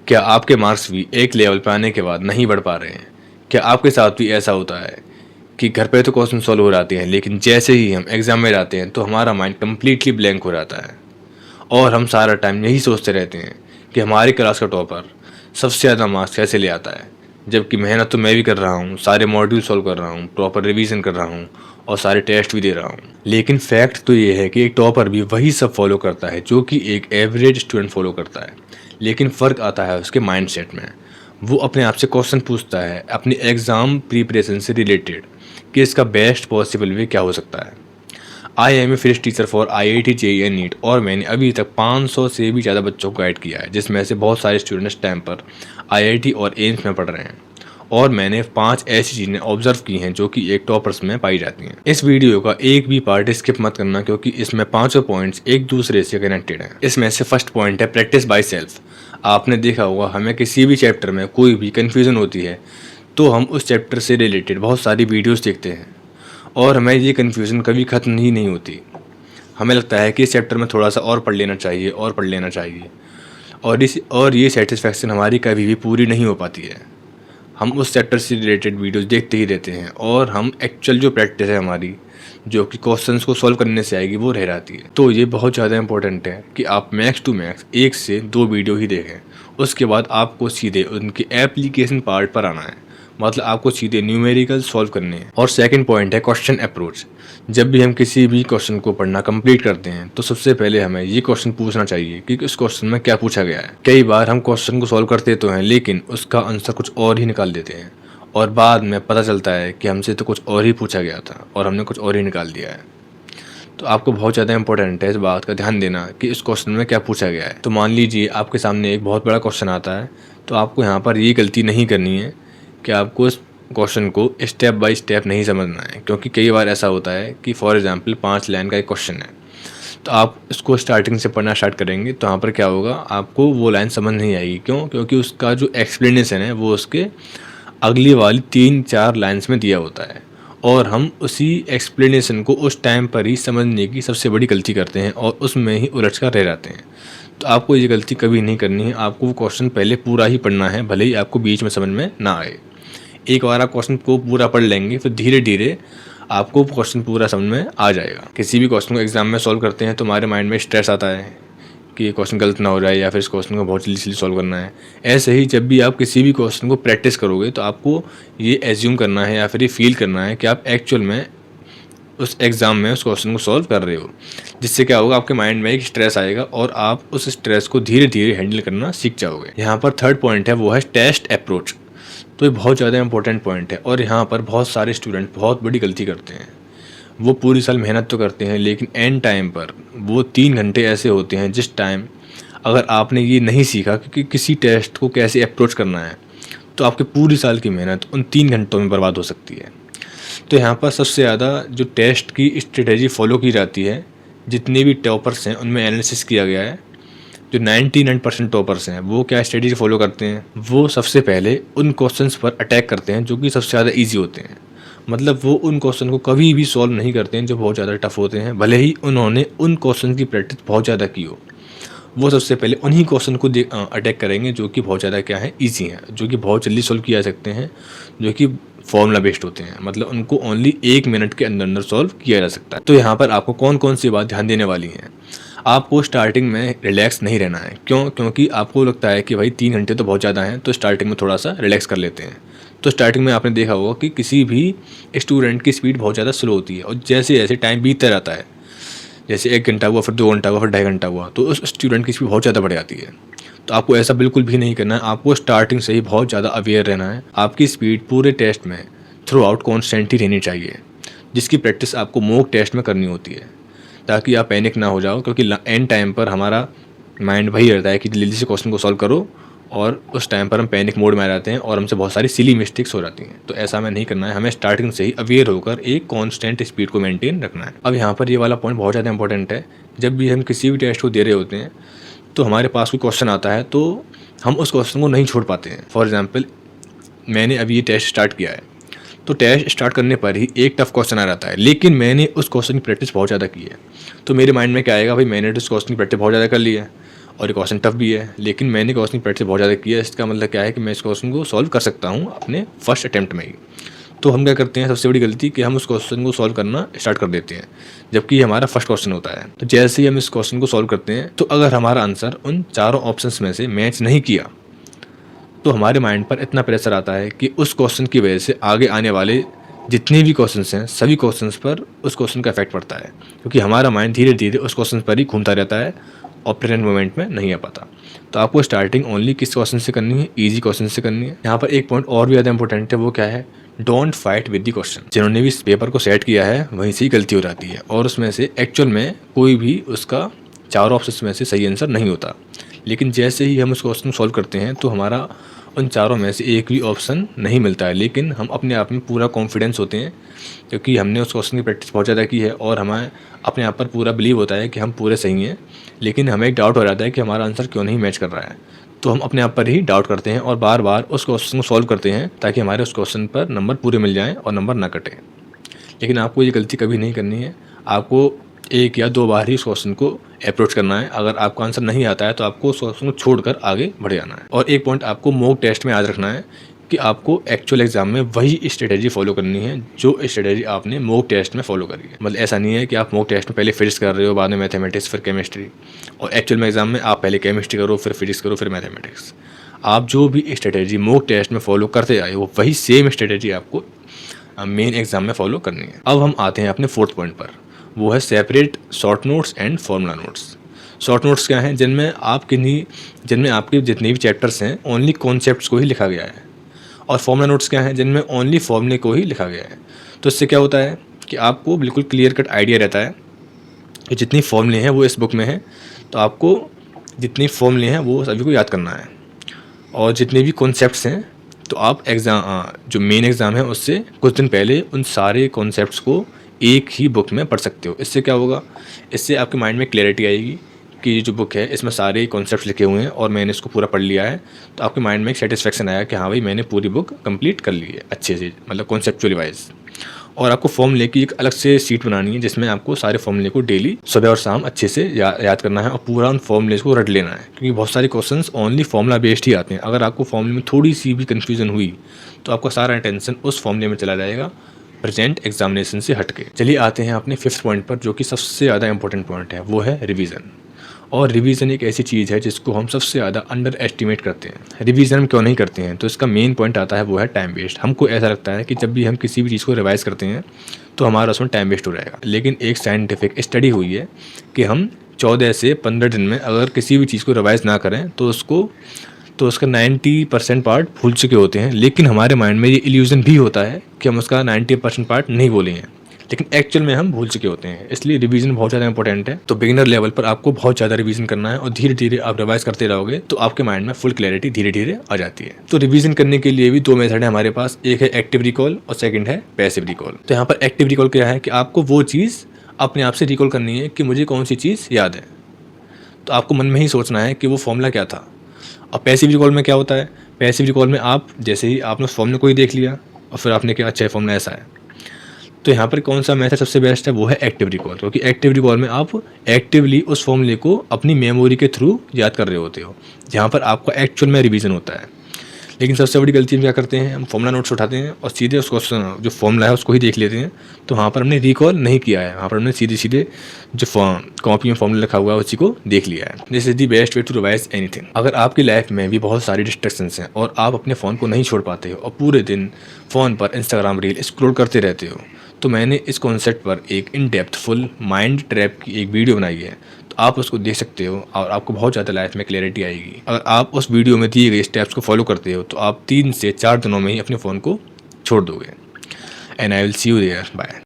क्या आपके मार्क्स भी एक लेवल पे आने के बाद नहीं बढ़ पा रहे हैं? क्या आपके साथ भी ऐसा होता है कि घर पे तो क्वेश्चन सॉल्व हो जाते हैं, लेकिन जैसे ही हम एग्ज़ाम में जाते हैं तो हमारा माइंड कम्प्लीटली ब्लैंक हो जाता है और हम सारा टाइम यही सोचते रहते हैं कि हमारी क्लास का टॉपर सबसे ज़्यादा मार्क्स कैसे ले आता है? जबकि मेहनत तो मैं भी कर रहा हूँ, सारे मॉड्यूल सॉल्व कर रहा हूँ, प्रॉपर रिवीजन कर रहा हूँ और सारे टेस्ट भी दे रहा हूँ। लेकिन फैक्ट तो ये है कि एक टॉपर भी वही सब फॉलो करता है जो कि एक एवरेज स्टूडेंट फॉलो करता है, लेकिन फ़र्क आता है उसके माइंडसेट में। वो अपने आप से क्वेश्चन पूछता है अपनी एग्ज़ाम प्रिपरेशन से रिलेटेड कि इसका बेस्ट पॉसिबल वे क्या हो सकता है। I am a fresh teacher for IIT JEE and NEET और मैंने अभी तक 500 से भी ज़्यादा बच्चों को गाइड किया है, जिसमें से बहुत सारे स्टूडेंट्स टाइम पर IIT और एम्स में पढ़ रहे हैं। और मैंने 5 ऐसी चीज़ें ऑब्जर्व की हैं जो कि एक टॉपर्स में पाई जाती हैं। इस वीडियो का एक भी पार्ट स्किप मत करना, क्योंकि इसमें पांचों पॉइंट्स एक दूसरे से कनेक्टेड हैं। इसमें से फर्स्ट पॉइंट है प्रैक्टिस बाय सेल्फ। आपने देखा होगा, हमें किसी भी चैप्टर में कोई भी कन्फ्यूज़न होती है तो हम उस चैप्टर से रिलेटेड बहुत सारी वीडियोज़ देखते हैं और हमें ये कन्फ्यूज़न कभी ख़त्म ही नहीं होती। हमें लगता है कि इस चैप्टर में थोड़ा सा और पढ़ लेना चाहिए और पढ़ लेना चाहिए, और ये सेटिस्फैक्शन हमारी कभी भी पूरी नहीं हो पाती है। हम उस चैप्टर से रिलेटेड वीडियोज़ देखते ही रहते हैं और हम एक्चुअल जो प्रैक्टिस है हमारी, जो कि क्वेश्चंस को सॉल्व करने से आएगी, वो रह जाती है। तो ये बहुत ज़्यादा इंपॉर्टेंट है कि आप मैक्स टू मैक्स 1 से 2 वीडियो ही देखें। उसके बाद आपको सीधे उनके एप्लीकेशन पार्ट पर आना है, मतलब आपको सीधे न्यूमेरिकल सॉल्व करने हैं। और सेकंड पॉइंट है क्वेश्चन अप्रोच। जब भी हम किसी भी क्वेश्चन को पढ़ना कंप्लीट करते हैं तो सबसे पहले हमें ये क्वेश्चन पूछना चाहिए कि उस क्वेश्चन में क्या पूछा गया है। कई बार हम क्वेश्चन को सॉल्व करते तो हैं, लेकिन उसका आंसर कुछ और ही निकाल देते हैं और बाद में पता चलता है कि हमसे तो कुछ और ही पूछा गया था और हमने कुछ और ही निकाल दिया है। तो आपको बहुत ज़्यादा इंपॉर्टेंट है इस बात का ध्यान देना कि इस क्वेश्चन में क्या पूछा गया है। तो मान लीजिए आपके सामने एक बहुत बड़ा क्वेश्चन आता है, तो आपको यहाँ पर ये गलती नहीं करनी है कि आपको इस क्वेश्चन को स्टेप बाय स्टेप नहीं समझना है, क्योंकि कई बार ऐसा होता है कि फॉर एग्जांपल 5 लाइन का एक क्वेश्चन है, तो आप इसको स्टार्टिंग से पढ़ना स्टार्ट करेंगे तो यहाँ पर क्या होगा, आपको वो लाइन समझ नहीं आएगी। क्यों? क्योंकि उसका जो एक्सप्लेनेशन है वो उसके अगली वाली 3-4 लाइन्स में दिया होता है और हम उसी एक्सप्लेनेशन को उस टाइम पर ही समझने की सबसे बड़ी गलती करते हैं और उसमें ही उलझ कर रह जाते हैं। तो आपको ये गलती कभी नहीं करनी है। आपको वो क्वेश्चन पहले पूरा ही पढ़ना है, भले ही आपको बीच में समझ में ना आए। एक बार आप क्वेश्चन को पूरा पढ़ लेंगे फिर धीरे धीरे आपको क्वेश्चन पूरा समझ में आ जाएगा। किसी भी क्वेश्चन को एग्जाम में सॉल्व करते हैं तो हमारे माइंड में स्ट्रेस आता है कि ये क्वेश्चन गलत ना हो जाए या फिर इस क्वेश्चन को बहुत जल्दी सॉल्व करना है। ऐसे ही जब भी आप किसी भी क्वेश्चन को प्रैक्टिस करोगे तो आपको ये एज्यूम करना है या फिर ये फील करना है कि आप एक्चुअल में उस एग्ज़ाम में उस क्वेश्चन को सॉल्व कर रहे हो, जिससे क्या होगा, आपके माइंड में एक स्ट्रेस आएगा और आप उस स्ट्रेस को धीरे धीरे हैंडल करना सीख जाओगे। यहाँ पर थर्ड पॉइंट है, वो है टेस्ट अप्रोच। तो ये बहुत ज़्यादा इंपॉर्टेंट पॉइंट है और यहाँ पर बहुत सारे स्टूडेंट बहुत बड़ी गलती करते हैं। वो पूरी साल मेहनत तो करते हैं, लेकिन एंड टाइम पर वो 3 घंटे ऐसे होते हैं जिस टाइम अगर आपने ये नहीं सीखा कि किसी टेस्ट को कैसे अप्रोच करना है, तो आपकी पूरी साल की मेहनत उन 3 घंटों में बर्बाद हो सकती है। तो यहाँ पर सबसे ज़्यादा जो टेस्ट की स्ट्रेटेजी फॉलो की जाती है, जितने भी टॉपर्स हैं उनमें एनालिसिस किया गया है, जो 99% टॉपर्स हैं वो क्या स्ट्रेटेजी फॉलो करते हैं, वो सबसे पहले उन क्वेश्चंस पर अटैक करते हैं जो कि सबसे ज़्यादा ईजी होते हैं। मतलब वो उन क्वेश्चन को कभी भी सॉल्व नहीं करते हैं जो बहुत ज़्यादा टफ होते हैं, भले ही उन्होंने उन क्वेश्चन की प्रैक्टिस बहुत ज़्यादा की हो। वो सबसे पहले उन्हीं क्वेश्चन को अटैक करेंगे जो कि बहुत ज़्यादा क्या है, ईजी हैं, जो कि बहुत जल्दी सॉल्व किया जा सकते हैं, जो कि फॉर्मूला बेस्ड होते हैं। मतलब उनको ओनली 1 मिनट के अंदर अंदर सॉल्व किया जा सकता है। तो यहाँ पर आपको कौन कौन सी बात ध्यान देने वाली हैं। आपको स्टार्टिंग में रिलैक्स नहीं रहना है। क्यों? क्योंकि आपको लगता है कि भाई 3 घंटे तो बहुत ज़्यादा हैं, तो स्टार्टिंग में थोड़ा सा रिलैक्स कर लेते हैं। तो स्टार्टिंग में आपने देखा होगा कि किसी भी स्टूडेंट की स्पीड बहुत ज़्यादा स्लो होती है और जैसे जैसे टाइम बीतता रहता है, जैसे 1 घंटा हुआ, फिर 2 घंटा हुआ, फिर 2.5 घंटा हुआ, तो उस स्टूडेंट की स्पीड बहुत ज़्यादा बढ़ जाती है। तो आपको ऐसा बिल्कुल भी नहीं करना है। आपको स्टार्टिंग से ही बहुत ज़्यादा अवेयर रहना है। आपकी स्पीड पूरे टेस्ट में थ्रू आउट कॉन्स्टेंट ही रहनी चाहिए, जिसकी प्रैक्टिस आपको मॉक टेस्ट में करनी होती है, ताकि आप पैनिक ना हो जाओ। क्योंकि एंड टाइम पर हमारा माइंड वही रहता है कि जल्दी से क्वेश्चन को सॉल्व करो, और उस टाइम पर हम पैनिक मोड में आ जाते हैं और हमसे बहुत सारी सिली मिस्टेक्स हो जाती हैं। तो ऐसा हमें नहीं करना है। हमें स्टार्टिंग से ही अवेयर होकर एक कांस्टेंट स्पीड को मेंटेन रखना है। अब यहाँ पर ये वाला पॉइंट बहुत ज़्यादा इंपॉर्टेंट है। जब भी हम किसी भी टेस्ट को दे रहे होते हैं तो हमारे पास कोई क्वेश्चन आता है तो हम उस क्वेश्चन को नहीं छोड़ पाते हैं। फॉर एग्जाम्पल, मैंने अभी ये टेस्ट स्टार्ट किया है, तो टेस्ट स्टार्ट करने पर ही एक टफ क्वेश्चन आ जाता है, लेकिन मैंने उस क्वेश्चन की प्रैक्टिस बहुत ज़्यादा की है। तो मेरे माइंड में क्या आएगा, भाई मैंने तो उस क्वेश्चन की प्रैक्टिस बहुत ज़्यादा कर ली है और ये क्वेश्चन टफ भी है, लेकिन मैंने क्वेश्चन प्रैक्टिस बहुत ज़्यादा किया है। इसका मतलब क्या है कि मैं इस क्वेश्चन को सॉल्व कर सकता हूँ अपने फर्स्ट अटैम्प्ट में ही। तो हम क्या करते हैं, सबसे बड़ी गलती कि हम उस क्वेश्चन को सॉल्व करना स्टार्ट कर देते हैं, जबकि हमारा फर्स्ट क्वेश्चन होता है। तो जैसे ही हम इस क्वेश्चन को सॉल्व करते हैं, तो अगर हमारा आंसर उन चारों ऑप्शंस में से मैच नहीं किया, तो हमारे माइंड पर इतना प्रेशर आता है कि उस क्वेश्चन की वजह से आगे आने वाले जितने भी क्वेश्चंस हैं, सभी क्वेश्चंस पर उस क्वेश्चन का इफेक्ट पड़ता है, क्योंकि हमारा माइंड धीरे धीरे उस क्वेश्चन पर ही घूमता रहता है और प्रेजेंट मोमेंट में नहीं आ पाता। तो आपको स्टार्टिंग ओनली किस क्वेश्चन से करनी है, ईजी क्वेश्चन से करनी है। यहाँ पर एक पॉइंट और भी ज़्यादा इंपॉर्टेंट है, वो क्या है, don't fight with the question. जिन्होंने भी इस पेपर को सेट किया है वहीं से ही गलती हो जाती है, और उसमें से एक्चुअल में कोई भी उसका चारों ऑप्शन में से सही आंसर नहीं होता। लेकिन जैसे ही हम उस क्वेश्चन को सॉल्व करते हैं, तो हमारा उन चारों में से एक भी ऑप्शन नहीं मिलता है, लेकिन हम अपने आप में पूरा कॉन्फिडेंस होते हैं, क्योंकि हमने उस क्वेश्चन की प्रैक्टिस बहुत ज़्यादा की है और हमें अपने आप पर पूरा बिलीव होता है कि हम पूरे सही हैं। लेकिन हमें एक डाउट हो जाता है कि हमारा आंसर क्यों नहीं मैच कर रहा है, तो हम अपने आप पर ही डाउट करते हैं और बार बार उस क्वेश्चन को सॉल्व करते हैं, ताकि हमारे उस क्वेश्चन पर नंबर पूरे मिल जाएँ और नंबर ना कटे। लेकिन आपको ये गलती कभी नहीं करनी है। आपको 1 या 2 बार ही उस क्वेश्चन को अप्रोच करना है। अगर आपको आंसर नहीं आता है, तो आपको उस क्वेश्चन को छोड़कर आगे बढ़ जाना है। और एक पॉइंट आपको मॉक टेस्ट में याद रखना है कि आपको एक्चुअल एग्जाम में वही स्ट्रेटेजी फॉलो करनी है जो स्ट्रेटेजी आपने मॉक टेस्ट में फॉलो करी है। मतलब ऐसा नहीं है कि आप मॉक टेस्ट में पहले फिजिक्स कर रहे हो, बाद में मैथमेटिक्स, फिर केमिस्ट्री, और एक्चुअल में एग्जाम में आप पहले केमिस्ट्री करो, फिर फिजिक्स करो, फिर मैथमेटिक्स। आप जो भी स्ट्रेटेजी मॉक टेस्ट में फॉलो करते आए हो, वही सेम स्ट्रेटेजी आपको मेन एग्जाम में फॉलो करनी है। अब हम आते हैं अपने फोर्थ पॉइंट पर, वो है separate short notes and formula notes. Short notes क्या हैं, जिनमें आपके जितने भी चैप्टर्स हैं ओनली कॉन्सेप्ट्स को ही लिखा गया है, और फॉर्मूला नोट्स क्या हैं, जिनमें ओनली फॉर्मूले को ही लिखा गया है। तो इससे क्या होता है कि आपको बिल्कुल क्लियर कट आइडिया रहता है कि जितनी फॉर्मूले हैं वो इस बुक में हैं, तो आपको जितनी फॉर्मूले हैं वो सभी को याद करना है, और जितने भी कॉन्सेप्ट्स हैं तो आप जो मेन एग्ज़ाम है उससे कुछ दिन पहले उन सारे कॉन्सेप्ट्स को एक ही बुक में पढ़ सकते हो। इससे क्या होगा, इससे आपके माइंड में क्लैरिटी आएगी कि ये जो बुक है इसमें सारे कॉन्सेप्ट्स लिखे हुए हैं और मैंने इसको पूरा पढ़ लिया है। तो आपके माइंड में एक सेटिस्फेक्शन आया कि हाँ भाई, मैंने पूरी बुक कंप्लीट कर ली है अच्छे से, मतलब कॉन्सेप्चुअली वाइज। और आपको फॉर्मूले की एक अलग से शीट बनानी है, जिसमें आपको सारे फॉर्मूले को डेली सुबह और शाम अच्छे से याद करना है और पूरा उन फॉर्मूलेस को रट लेना है, क्योंकि बहुत सारे क्वेश्चंस ओनली फॉर्मूला बेस्ड ही आते हैं। अगर आपको फॉर्मूले में थोड़ी सी भी कन्फ्यूजन हुई, तो आपका सारा अटेंशन उस फॉर्मूले में चला जाएगा, प्रेजेंट एग्जामिनेशन से हटके। चलिए आते हैं अपने फिफ्थ पॉइंट पर, जो कि सबसे ज़्यादा इंपॉर्टेंट पॉइंट है, वो है रिवीजन। और रिवीजन एक ऐसी चीज़ है जिसको हम सबसे ज़्यादा अंडर एस्टिमेट करते हैं। रिवीजन हम क्यों नहीं करते हैं, तो इसका मेन पॉइंट आता है वो है टाइम वेस्ट। हमको ऐसा लगता है कि जब भी हम किसी भी चीज़ को रिवाइज करते हैं तो हमारा उसमें टाइम वेस्ट हो जाएगा। लेकिन एक साइंटिफिक स्टडी हुई है कि हम 14 से 15 दिन में अगर किसी भी चीज़ को रिवाइज ना करें तो उसका 90% पार्ट भूल चुके होते हैं। लेकिन हमारे माइंड में ये इल्यूजन भी होता है कि हम उसका 90% पार्ट नहीं भूले हैं, लेकिन एक्चुअल में हम भूल चुके होते हैं। इसलिए रिवीजन बहुत ज़्यादा इंपॉर्टेंट है। तो बिगिनर लेवल पर आपको बहुत ज़्यादा रिवीजन करना है और धीरे धीरे आप रिवाइज करते रहोगे तो आपके माइंड में फुल क्लैरिटी धीरे धीरे आ जाती है। तो रिवीजन करने के लिए भी 2 मेथड है हमारे पास, एक है एक्टिव रिकॉल और सेकंड है पैसिव रिकॉल। तो यहाँ पर एक्टिव रिकॉल क्या है कि आपको वो चीज़ अपने आप से रिकॉल करनी है कि मुझे कौन सी चीज़ याद है। तो आपको मन में ही सोचना है कि वो फॉर्मूला क्या था। और पैसिव रिकॉल में क्या होता है, पैसिव रिकॉल में आप जैसे ही आपने उस फॉर्मूले को ही देख लिया और फिर आपने क्या, अच्छा फॉर्मूला ऐसा है। तो यहाँ पर कौन सा मेथड सबसे बेस्ट है, वो है एक्टिव रिकॉल, क्योंकि एक्टिव रिकॉल में आप एक्टिवली उस फॉर्मूले को अपनी मेमोरी के थ्रू याद कर रहे होते हो, जहाँ पर आपका एक्चुअल में रिवीजन होता है। लेकिन सबसे बड़ी गलती हम क्या करते हैं, हम फॉर्मूला नोट्स उठाते हैं और सीधे उसको जो फॉर्मूला है उसको ही देख लेते हैं। तो वहाँ पर हमने रिकॉल नहीं किया है, वहाँ पर हमने सीधे जो कॉपी में फॉर्मूला लिखा हुआ है उसी को देख लिया है। This is the best way to revise anything. अगर आपकी लाइफ में भी बहुत सारी डिस्ट्रैक्शंस हैं और आप अपने फ़ोन को नहीं छोड़ पाते हो और पूरे दिन फ़ोन पर इंस्टाग्राम रील स्क्रॉल करते रहते हो, तो मैंने इस कॉन्सेप्ट पर एक in depth full mind trap की एक वीडियो बनाई है। तो आप उसको देख सकते हो और आपको बहुत ज़्यादा लाइफ में क्लैरिटी आएगी। अगर आप उस वीडियो में दिए गए स्टेप्स को फॉलो करते हो तो आप 3 से 4 दिनों में ही अपने फ़ोन को छोड़ दोगे। And I will see you there, bye.